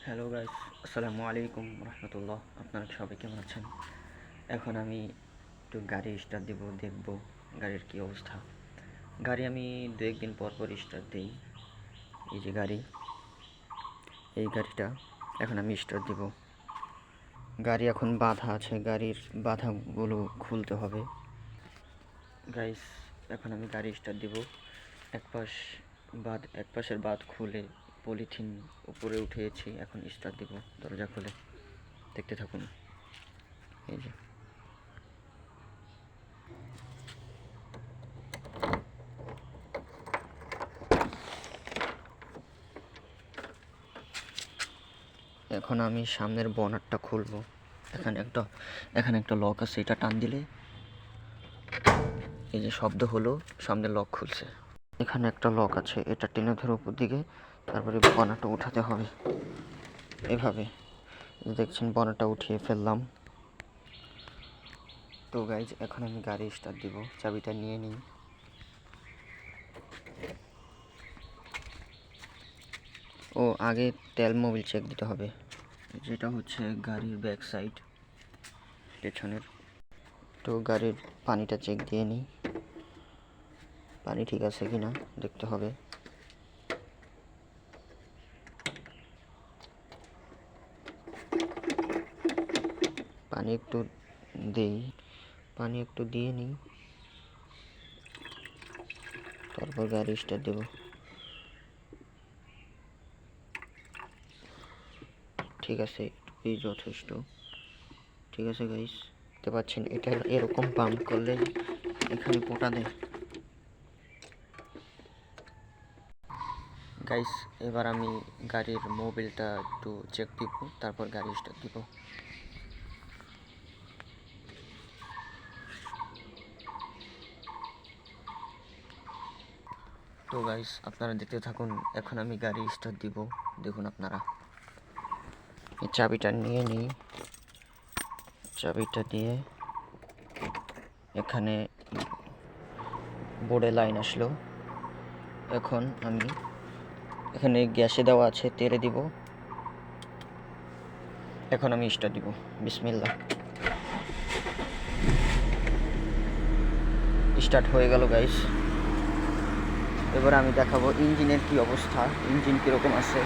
Hello guys, আসসালামু আলাইকুম রহমতুল্লাহ। আপনারা সবাই কেমন আছেন? এখন আমি একটু গাড়ি স্টার্ট দিব, দেখব গাড়ির কী অবস্থা। গাড়ি আমি দু একদিন পর পর স্টার্ট দিই। এই যে গাড়ি, এই গাড়িটা এখন আমি স্টার্ট দিব। গাড়ি এখন বাধা আছে, গাড়ির বাধাগুলো খুলতে হবে। গাইস, এখন আমি গাড়ি স্টার্ট দিব। এক পাশের বাঁধ খুলে পলিথিন উপরে উঠিয়েছি, এখন স্টার্ট দিব। দরজা খুলে দেখতে থাকুন। এই যে এখন আমি সামনের বনারটা খুলবো। এখানে একটা লক আছে, এটা টান দিলে এই যে শব্দ হলো, সামনে লক খুলছে। এখানে একটা লক আছে, এটা টেনে ধরে উপর দিকে, তারপরে বনারটা উঠাতে হবে এভাবে। দেখছেন, বনারটা উঠিয়ে ফেললাম। তো গাইজ, এখন আমি গাড়ি স্টার্ট দিব। চাবিটা নিয়ে নিই। আগে তেল মোবিল চেক দিতে হবে। যেটা হচ্ছে গাড়ির ব্যাক সাইড, পেছনের। তো গাড়ির পানিটা চেক দিয়ে নিই, পানি ঠিক আছে কিনা দেখতে হবে। পানি একটু দিয়ে নিই, তারপর গাড়ি স্টার্ট দেব। ঠিক আছে, এটুকুই যথেষ্ট। ঠিক আছে গাইস, দেখতে পাচ্ছেন এটা এরকম পাম্প করলে এখানে পোটা দেয়। গাইস, এবার আমি গাড়ির মোবিলটা একটু চেক দিব, তারপর গাড়ি স্টার্ট দিব। তো গাইস, আপনারা দেখতে থাকুন। এখন আমি গাড়ি স্টার্ট দিব, দেখুন আপনারা। এই চাবিটা নিয়ে নিই। চাবিটা দিয়ে এখানে বোর্ডে লাইন আসলো। এখন আমি এখানে গ্যাসে দেওয়া আছে, তেলে দিব। এখন আমি স্টার্ট দিব, বিসমিল্লাহ। স্টার্ট হয়ে গেল গাইস। এবার আমি দেখাবো ইঞ্জিনের কি অবস্থা, ইঞ্জিন কীরকম আছে।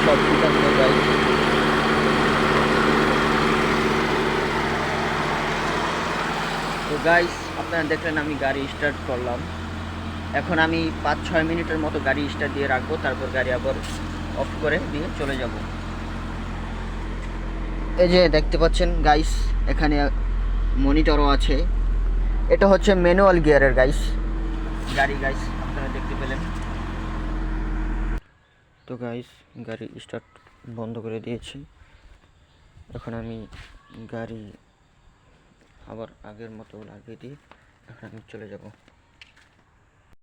সব ঠিক আছে গাইস। তো গাইস, আপনারা দেখলেন আমি গাড়ি স্টার্ট করলাম। এখন আমি 5-6 মিনিটের মতো গাড়ি স্টার্ট দিয়ে রাখবো, তারপর গাড়ি আবার অফ করে দিয়ে চলে যাব। এই যে দেখতে পাচ্ছেন গাইস, এখানে মনিটরও আছে। এটা হচ্ছে ম্যানুয়াল গিয়ারের গাইস গাড়ি। গাইস, আপনারা দেখতে পেলেন। তো গাইস, গাড়ি স্টার্ট বন্ধ করে দিয়েছি। এখন আমি গাড়ি আবার আগের মতো লাগিয়ে দিই। এখন আমি চলে যাব।